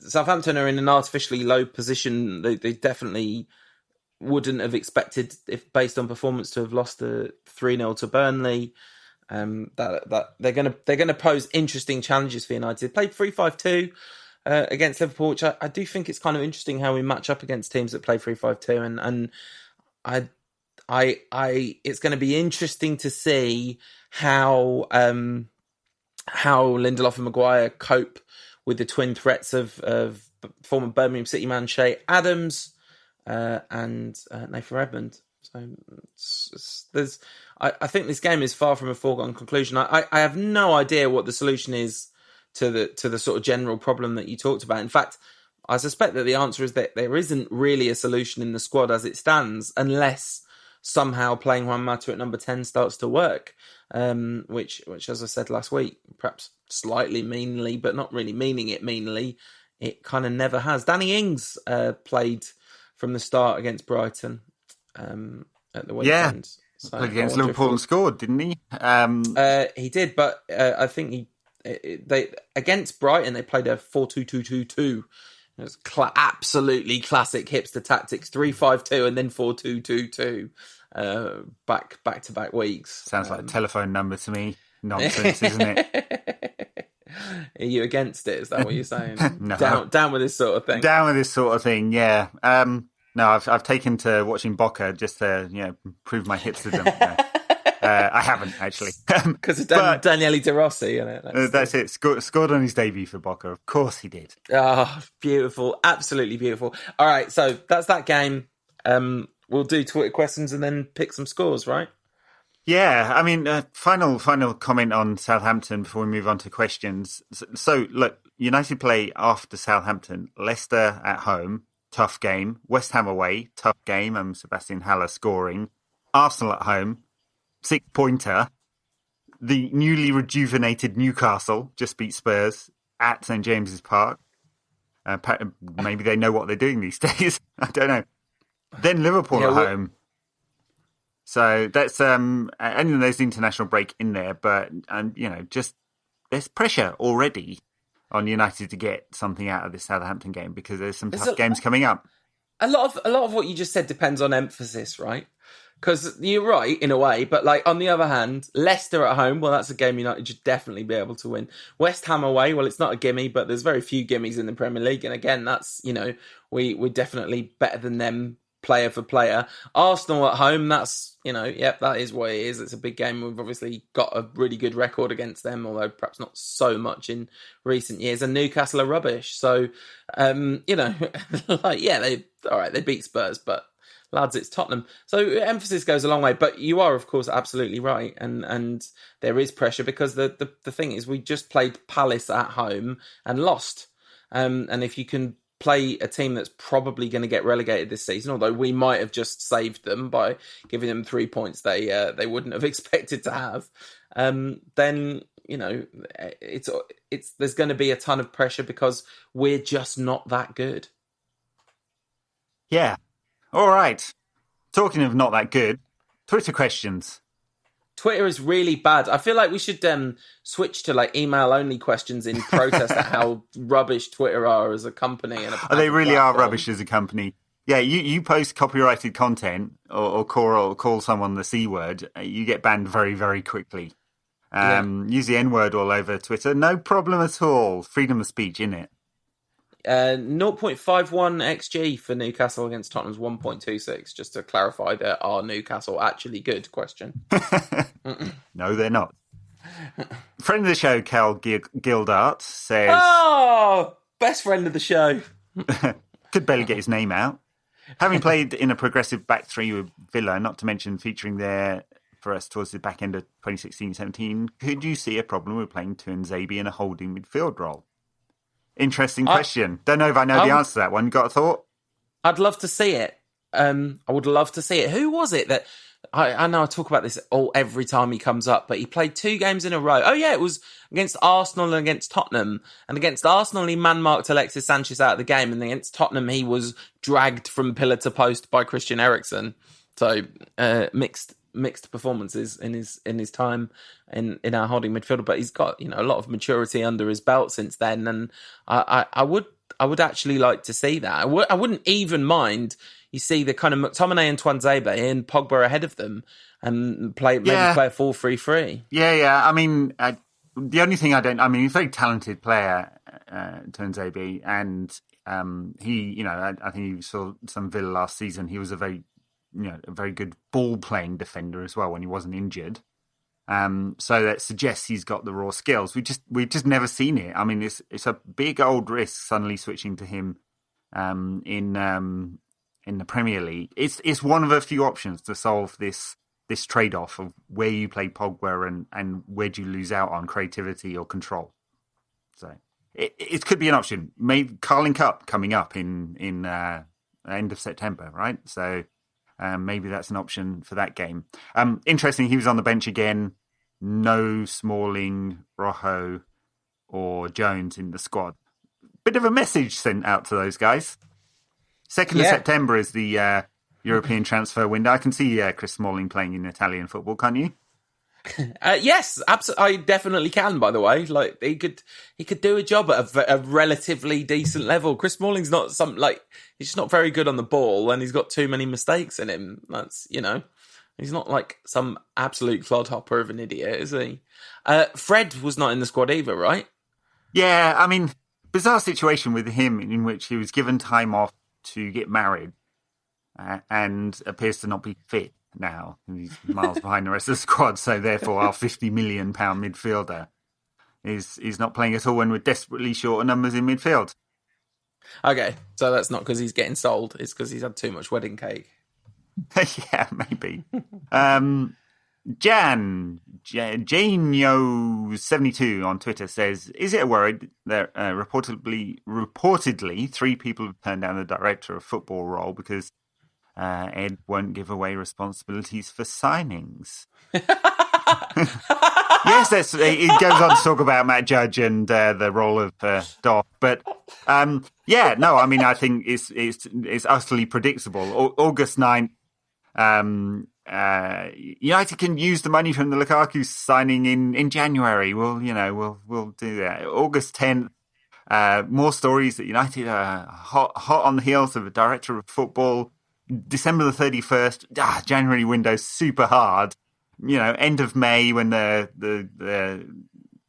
Southampton are in an artificially low position. They definitely wouldn't have expected, if based on performance, to have lost the 3-0 to Burnley. That they're gonna pose interesting challenges for United. Played 3-5-2 against Liverpool, which I do think it's kind of interesting how we match up against teams that play 3-5-2, and it's going to be interesting to see how Lindelof and Maguire cope with the twin threats of former Birmingham City man Shea Adams and Nathan Redmond. So I think this game is far from a foregone conclusion. I have no idea what the solution is to the sort of general problem that you talked about. In fact, I suspect that the answer is that there isn't really a solution in the squad as it stands, unless somehow playing Juan Mata at number 10 starts to work, which, as I said last week, perhaps slightly meanly, but not really meaning it meanly, it kind of never has. Danny Ings played from the start against Brighton at the weekend. Yeah, so played against Liverpool and scored, didn't he? He did, but I think they against Brighton they played a 4-2-2-2-2. It was absolutely classic hipster tactics, 3-5-2 and then 4-2-2-2 back to back weeks. Sounds like a telephone number to me. Nonsense, isn't it? Are you against it? Is that what you're saying? No. Down with this sort of thing. Down with this sort of thing, yeah. No, I've taken to watching Boca just to prove my hipsterdom. I haven't, actually. Because of Daniele De Rossi, isn't it? That's it. Scored on his debut for Boca. Of course he did. Oh, beautiful. Absolutely beautiful. All right, so that's that game. We'll do Twitter questions and then pick some scores, right? Yeah, I mean, final comment on Southampton before we move on to questions. So, look, United play after Southampton. Leicester at home, tough game. West Ham away, tough game. Sebastian Haller scoring. Arsenal at home, 6-pointer. The newly rejuvenated Newcastle just beat Spurs at St James's Park. Maybe they know what they're doing these days. I don't know. Then Liverpool at home. So that's and there's the international break in there, but just there's pressure already on United to get something out of this Southampton game because there's some tough games coming up. A lot of what you just said depends on emphasis, right? Because you're right in a way, but on the other hand, Leicester at home, well, that's a game United should definitely be able to win. West Ham away, well, it's not a gimme, but there's very few gimmies in the Premier League, and again, that's we're definitely better than them player for player. Arsenal at home, that's that is what it is. It's a big game. We've obviously got a really good record against them, although perhaps not so much in recent years. And Newcastle are rubbish, so they beat Spurs, but lads, it's Tottenham. So emphasis goes a long way, but you are, of course, absolutely right. And there is pressure because the thing is, we just played Palace at home and lost. And if you can play a team that's probably going to get relegated this season, although we might have just saved them by giving them 3 points they wouldn't have expected to have, then it's there's going to be a ton of pressure because we're just not that good. Yeah. All right. Talking of not that good, Twitter questions. Twitter is really bad. I feel like we should switch to email only questions in protest at how rubbish Twitter are as a company. And they really are rubbish as a company. Yeah, you post copyrighted content or call someone the C word, you get banned very, very quickly. Use the N word all over Twitter, no problem at all. Freedom of speech, innit? 0.51 XG for Newcastle against Tottenham's 1.26. Just to clarify, that are Newcastle actually good? Question. No, they're not. Friend of the show, Cal Gildart, says... Oh, best friend of the show. Could barely get his name out. Having played in a progressive back three with Villa, not to mention featuring their for us towards the back end of 2016-17. Could you see a problem with playing Tuanzebe in a holding midfield role? Interesting question. Don't know if I know the answer to that one. You got a thought? I'd love to see it. I would love to see it. Who was it that... I know I talk about this every time he comes up, but he played 2 games in a row. Oh, yeah, it was against Arsenal and against Tottenham. And against Arsenal, he man-marked Alexis Sanchez out of the game. And against Tottenham, he was dragged from pillar to post by Christian Eriksen. So, mixed performances in his time in our holding midfielder. But he's got, a lot of maturity under his belt since then. And I would actually like to see that. I wouldn't even mind... You see the kind of McTominay and Tuanzebe and Pogba ahead of them and play a 4-3-3. Yeah. I mean, the only thing he's a very talented player, Tuanzebe, and he, I think you saw some Villa last season. He was a very good ball-playing defender as well when he wasn't injured. So that suggests he's got the raw skills. We've just never seen it. I mean, it's a big old risk suddenly switching to him in the Premier League. It's one of a few options to solve this trade-off of where you play Pogba and where do you lose out on creativity or control. So it could be an option. Maybe Carling Cup coming up in end of September, right? So maybe that's an option for that game. Interesting, he was on the bench again. No Smalling, Rojo or Jones in the squad. Bit of a message sent out to those guys. 2nd of September is the European transfer window. I can see Chris Smalling playing in Italian football, can't you? Yes, absolutely. I definitely can, by the way. Like he could do a job at a relatively decent level. Chris Smalling's not he's just not very good on the ball and he's got too many mistakes in him. That's, he's not like some absolute clodhopper of an idiot, is he? Fred was not in the squad either, right? Yeah, I mean, bizarre situation with him in which he was given time off to get married and appears to not be fit now. He's miles behind the rest of the squad, so therefore our £50 million midfielder is not playing at all when we're desperately short of numbers in midfield. Okay, so that's not because he's getting sold, it's because he's had too much wedding cake. Yeah, maybe. Janio72 on Twitter says, is it a worry that reportedly 3 people have turned down the director of football role because Ed won't give away responsibilities for signings? Yes, it goes on to talk about Matt Judge and the role of Doc, but I think it's utterly predictable. August 9th, United can use the money from the Lukaku signing in January. We'll do that. August 10th, more stories that United are hot on the heels of a director of football. December the 31st, January window super hard. End of May when the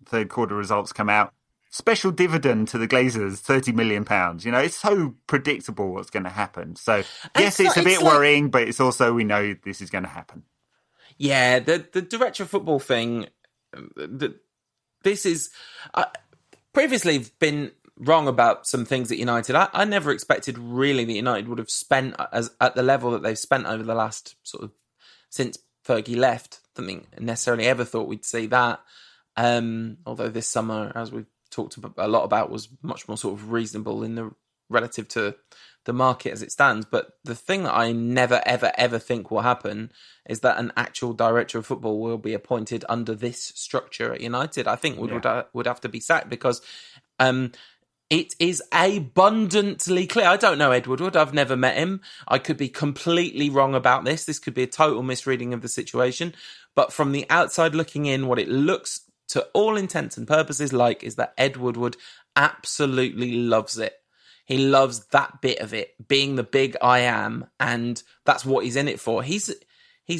third quarter results come out. Special dividend to the Glazers, £30 million. It's so predictable what's going to happen. So, yes, it's a bit worrying, but it's also we know this is going to happen. Yeah, the director of football thing, this is... previously been wrong about some things at United. I never expected really that United would have spent at the level that they've spent over the last sort of... since Fergie left. I don't think necessarily ever thought we'd see that. Although this summer, as we've talked a lot about, was much more sort of reasonable in the relative to the market as it stands. But the thing that I never, ever, ever think will happen is that an actual director of football will be appointed under this structure at United. I think would have to be sacked because it is abundantly clear. I don't know Ed Woodward. I've never met him. I could be completely wrong about this. This could be a total misreading of the situation. But from the outside looking in, what it looks to all intents and purposes like is that Ed Woodward absolutely loves it. He loves that bit of it, being the big I am, and that's what he's in it for. He's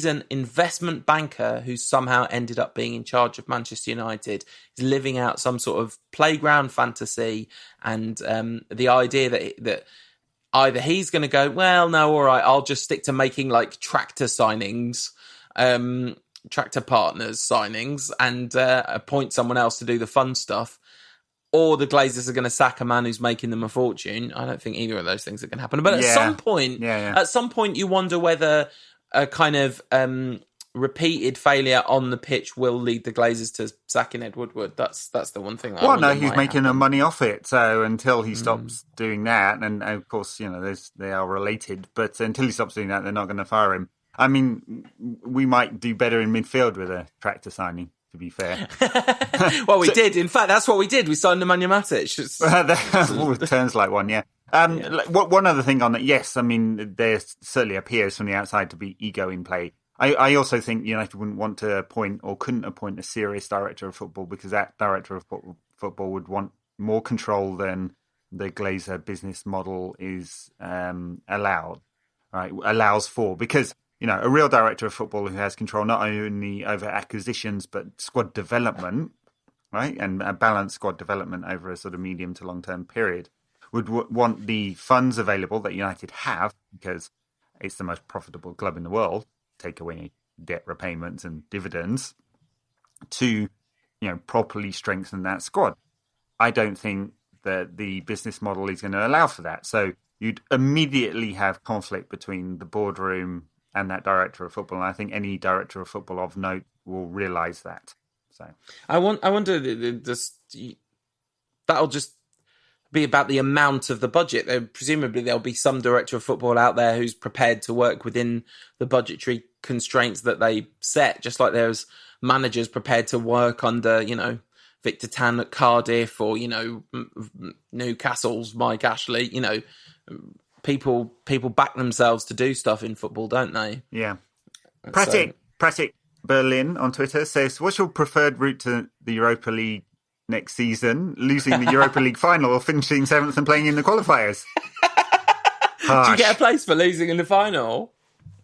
an investment banker who somehow ended up being in charge of Manchester United. He's living out some sort of playground fantasy, and the idea that either he's going to go, well, no, all right, I'll just stick to making like tractor signings, tractor partners signings, and appoint someone else to do the fun stuff. Or the Glazers are going to sack a man who's making them a fortune. I don't think either of those things are going to happen. But at some point, you wonder whether a kind of repeated failure on the pitch will lead the Glazers to sacking Ed Woodward. That's the one thing. He's making money off it. So until he stops doing that, and of course, they are related. But until he stops doing that, they're not going to fire him. I mean, we might do better in midfield with a tractor signing, to be fair. Well, we did. In fact, that's what we did. We signed Nemanja Matic. It turns like one, yeah. One other thing on that, yes, I mean, there certainly appears from the outside to be ego in play. I also think United wouldn't want to appoint or couldn't appoint a serious director of football because that director of football would want more control than the Glazer business model is allows for. Because, a real director of football who has control not only over acquisitions but squad development, right, and a balanced squad development over a sort of medium to long-term period, would want the funds available that United have because it's the most profitable club in the world, take away debt repayments and dividends, to properly strengthen that squad. I don't think that the business model is going to allow for that. So you'd immediately have conflict between the boardroom and that director of football. And I think any director of football of note will realise that. So I wonder that'll just be about the amount of the budget. Presumably there'll be some director of football out there who's prepared to work within the budgetary constraints that they set, just like there's managers prepared to work under, Victor Tan at Cardiff or, Newcastle's Mike Ashley. People back themselves to do stuff in football, don't they? Yeah. Pratik Berlin on Twitter says, what's your preferred route to the Europa League next season? Losing the Europa League final or finishing 7th and playing in the qualifiers? Do you get a place for losing in the final?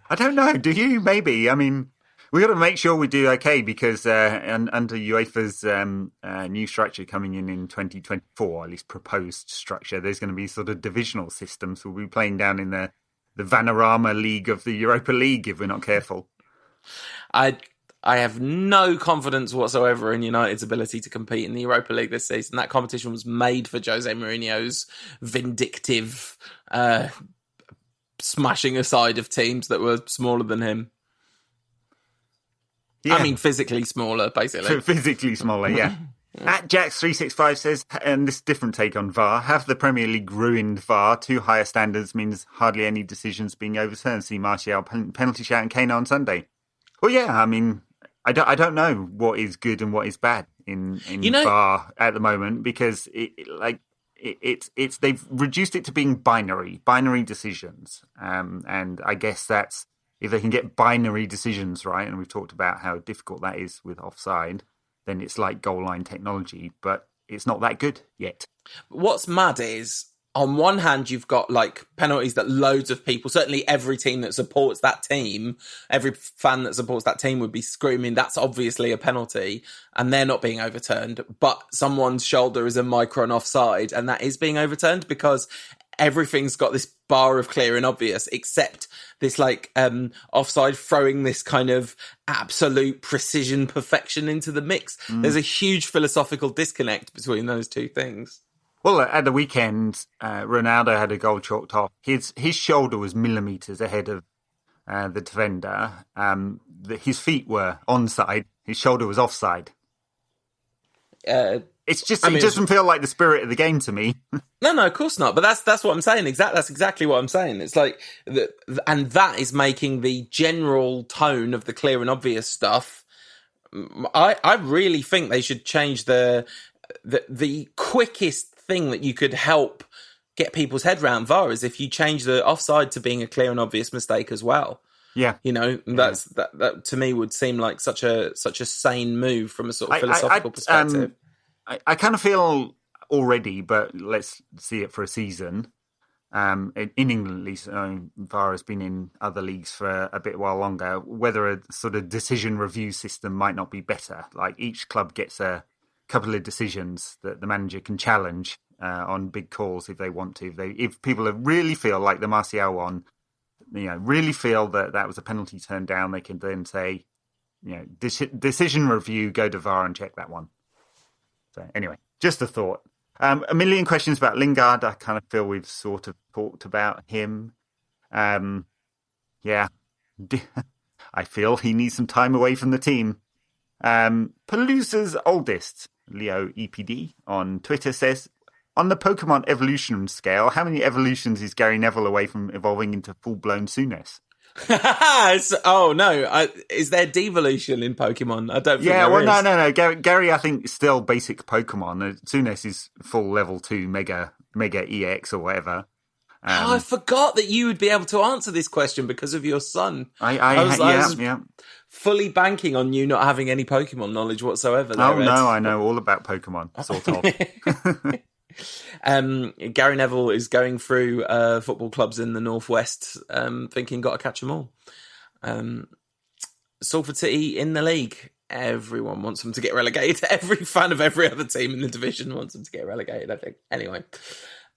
I don't know. Do you? Maybe. I mean, we got to make sure we do okay because under UEFA's new structure coming in 2024, at least proposed structure, there's going to be sort of divisional systems. We'll be playing down in the Vanarama League of the Europa League if we're not careful. I have no confidence whatsoever in United's ability to compete in the Europa League this season. That competition was made for Jose Mourinho's vindictive smashing aside of teams that were smaller than him. Yeah. I mean, physically smaller, basically. Physically smaller, yeah. At Jax365 says, and this different take on VAR, have the Premier League ruined VAR? Too higher standards means hardly any decisions being overturned. See Martial penalty shout and Kane on Sunday. Well, yeah, I mean, I don't know what is good and what is bad in VAR at the moment because it's they've reduced it to being binary decisions, and I guess that's if they can get binary decisions right, and we've talked about how difficult that is with offside, then it's like goal line technology, but it's not that good yet. What's mad is, on one hand, you've got like penalties that loads of people, certainly every team that supports that team, every fan that supports that team would be screaming, that's obviously a penalty, and they're not being overturned. But someone's shoulder is a micron offside, and that is being overturned because everything's got this bar of clear and obvious, except this like offside throwing this kind of absolute precision perfection into the mix. There's a huge philosophical disconnect between those two things. Well, at the weekend, Ronaldo had a goal chalked off. His shoulder was millimetres ahead of the defender. His feet were onside. His shoulder was offside. It doesn't feel like the spirit of the game to me. No, of course not. But that's what I'm saying. That's exactly what I'm saying. It's like, and that is making the general tone of the clear and obvious stuff. I really think they should change the quickest thing that you could help get people's head round VAR is if you change the offside to being a clear and obvious mistake as well. Yeah, that to me would seem like such a sane move from a sort of philosophical perspective. I kind of feel already, but let's see it for a season. In England, at least, VAR has been in other leagues for a bit while longer. Whether a sort of decision review system might not be better. Like each club gets a couple of decisions that the manager can challenge on big calls if they want to. If people really feel like the Martial one, really feel that was a penalty turned down, they can then say, decision review, go to VAR and check that one. So anyway, just a thought. A million questions about Lingard. I kind of feel we've sort of talked about him. I I feel he needs some time away from the team. Palooza's oldest, Leo EPD, on Twitter says, on the Pokemon evolution scale, how many evolutions is Gary Neville away from evolving into full-blown Sooness? Oh, no. Is there devolution in Pokemon? I don't think there is. No. Gary, I think, is still basic Pokemon. Sooness is full level 2 Mega EX or whatever. I forgot that you would be able to answer this question because of your son. I was fully banking on you not having any Pokemon knowledge whatsoever. No, I know all about Pokemon, sort of. Gary Neville is going through football clubs in the Northwest, thinking got to catch them all. Salford City in the league. Everyone wants them to get relegated. Every fan of every other team in the division wants them to get relegated, I think. Anyway.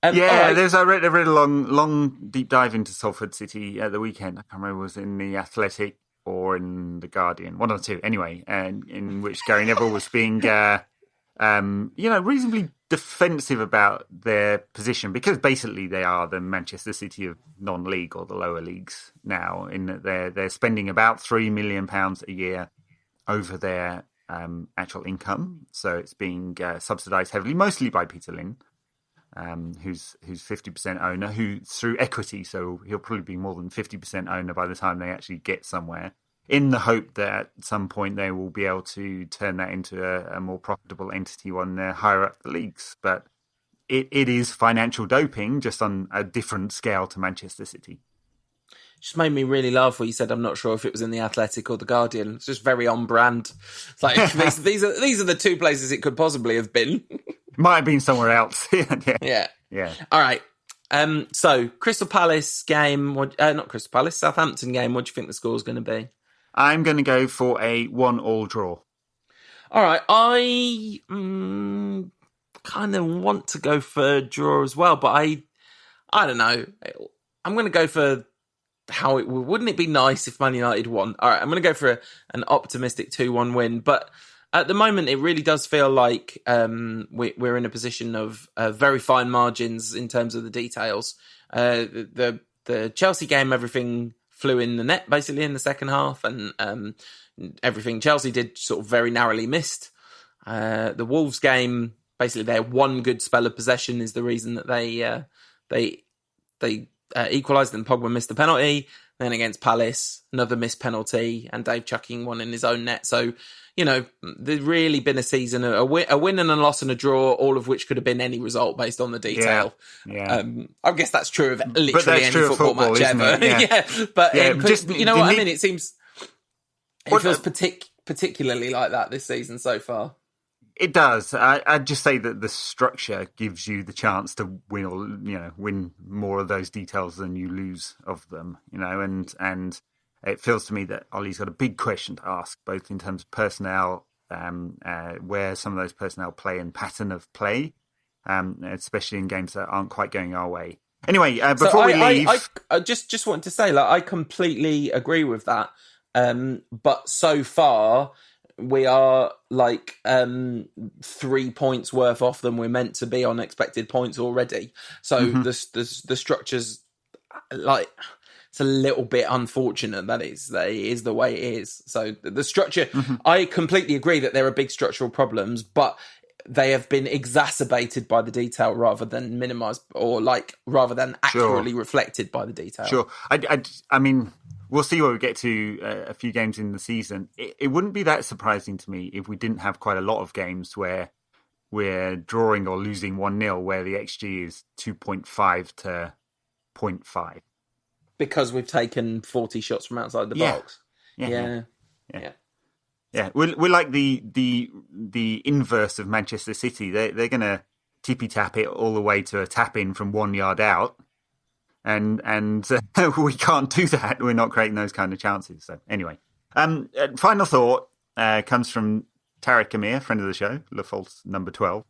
Right. I read a long deep dive into Salford City at the weekend. I can't remember, was in the Athletic or in the Guardian, one or two. Anyway, and in which Gary Neville was being, reasonably defensive about their position, because basically they are the Manchester City of non-league or the lower leagues now. In that they're spending about £3 million a year over their actual income, so it's being subsidised heavily, mostly by Peter Lim. Who's 50% owner, who through equity, so he'll probably be more than 50% owner by the time they actually get somewhere, in the hope that at some point they will be able to turn that into a more profitable entity when they're higher up the leagues. But it is financial doping, just on a different scale to Manchester City. Just made me really laugh when you said, I'm not sure if it was in the Athletic or the Guardian. It's just very on brand. It's like, these are the two places it could possibly have been. Might have been somewhere else. Yeah. All right. So Crystal Palace game, not Crystal Palace, Southampton game. What do you think the score's going to be? I'm going to go for a 1-1 draw. All right. I kind of want to go for a draw as well, but I don't know. I'm going to go for how it would. Wouldn't it be nice if Man United won? All right. I'm going to go for an optimistic 2-1 win, but at the moment, it really does feel like we're in a position of very fine margins in terms of the details. The Chelsea game, everything flew in the net basically in the second half, and everything Chelsea did sort of very narrowly missed. The Wolves game, basically their one good spell of possession is the reason that they equalised, and Pogba missed the penalty. Then against Palace, another missed penalty, and Dave chucking one in his own net. So, there's really been a season, a win and a loss and a draw, all of which could have been any result based on the detail. Yeah. I guess that's true of literally any football match ever. But you know what I mean? It seems it feels particularly like that this season so far. It does. I'd just say that the structure gives you the chance to win, or win more of those details than you lose of them. And it feels to me that Ollie's got a big question to ask, both in terms of personnel, where some of those personnel play and pattern of play, especially in games that aren't quite going our way. Anyway, before we leave, I just wanted to say, I completely agree with that. But so far, we are 3 points worth off than we're meant to be on expected points already. So the structure's it's a little bit unfortunate that it is the way it is. So the structure, I completely agree that there are big structural problems, but they have been exacerbated by the detail rather than minimised, or rather than accurately reflected by the detail. Sure. I mean, we'll see where we get to a few games in the season. It wouldn't be that surprising to me if we didn't have quite a lot of games where we're drawing or losing 1-0, where the XG is 2.5 to 0.5. Because we've taken 40 shots from outside the box. Yeah. We're like the inverse of Manchester City. They're going to tippy tap it all the way to a tap in from 1 yard out. And we can't do that. We're not creating those kind of chances. So anyway, final thought comes from Tariq Amir, friend of the show, Le False number 12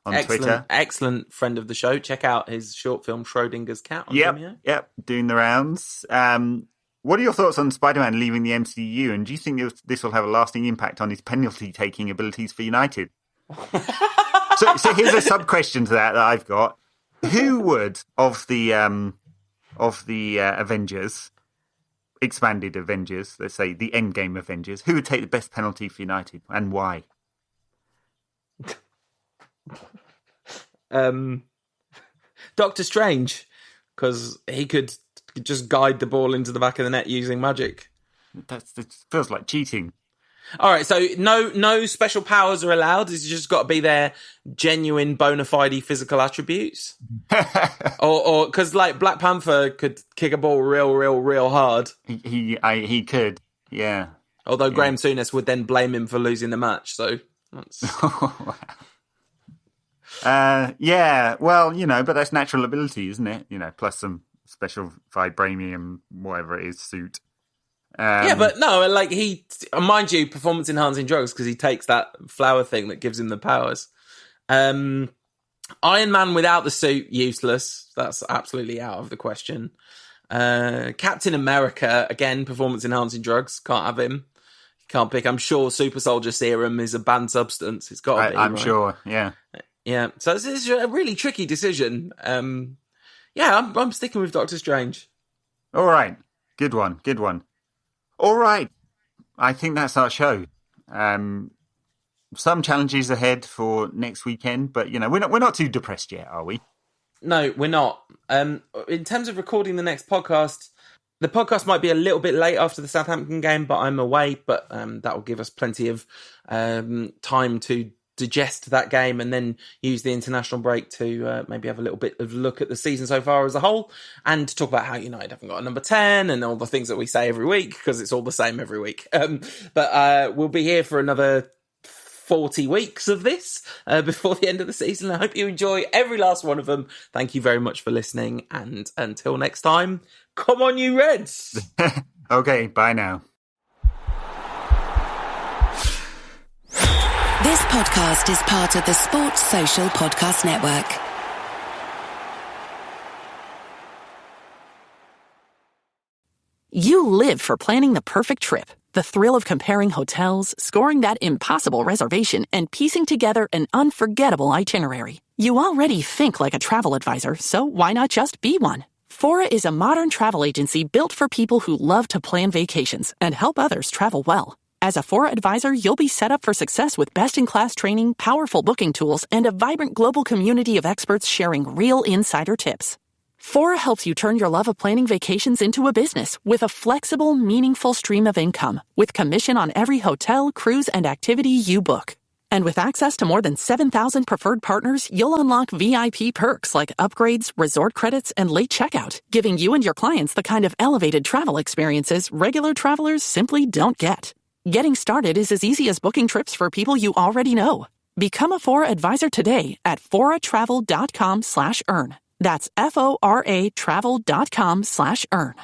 on Twitter. Excellent friend of the show. Check out his short film Schrodinger's Cat on Vimeo. Yep, doing the rounds. What are your thoughts on Spider-Man leaving the MCU, and do you think this will have a lasting impact on his penalty-taking abilities for United? so here's a sub-question to that I've got. Who would, of the Avengers, expanded Avengers, let's say the Endgame Avengers, who would take the best penalty for United and why? Doctor Strange, because he could just guide the ball into the back of the net using magic. That feels like cheating. All right, so no special powers are allowed. It's just got to be their genuine, bona fide physical attributes. or because like Black Panther could kick a ball real hard. He could, yeah. Although Graham Souness would then blame him for losing the match. So that's... yeah. Well, but that's natural ability, isn't it? Plus some special vibranium, whatever it is, suit. Yeah, but no, like mind you, performance enhancing drugs because he takes that flower thing that gives him the powers. Iron Man without the suit, useless. That's absolutely out of the question. Captain America, again, performance enhancing drugs. Can't have him. Can't pick. I'm sure Super Soldier Serum is a banned substance. It's got to be. I'm right? sure. Yeah. Yeah. So this is a really tricky decision. Yeah, I'm sticking with Doctor Strange. All right. Good one. All right. I think that's our show. Some challenges ahead for next weekend, but we're not too depressed yet, are we? No, we're not. In terms of recording the next podcast, the podcast might be a little bit late after the Southampton game, but I'm away. But that will give us plenty of time to digest that game and then use the international break to maybe have a little bit of look at the season so far as a whole and talk about how United haven't got a number 10 and all the things that we say every week because it's all the same every week. But we'll be here for another 40 weeks of this before the end of the season. I hope you enjoy every last one of them. Thank you very much for listening. And until next time, come on, you Reds. Okay, bye now. This podcast is part of the Sports Social Podcast Network. You live for planning the perfect trip. The thrill of comparing hotels, scoring that impossible reservation, and piecing together an unforgettable itinerary. You already think like a travel advisor, so why not just be one? Fora is a modern travel agency built for people who love to plan vacations and help others travel well. As a Fora advisor, you'll be set up for success with best-in-class training, powerful booking tools, and a vibrant global community of experts sharing real insider tips. Fora helps you turn your love of planning vacations into a business with a flexible, meaningful stream of income, with commission on every hotel, cruise, and activity you book. And with access to more than 7,000 preferred partners, you'll unlock VIP perks like upgrades, resort credits, and late checkout, giving you and your clients the kind of elevated travel experiences regular travelers simply don't get. Getting started is as easy as booking trips for people you already know. Become a Fora advisor today at foratravel.com/earn. That's FORA travel.com/earn.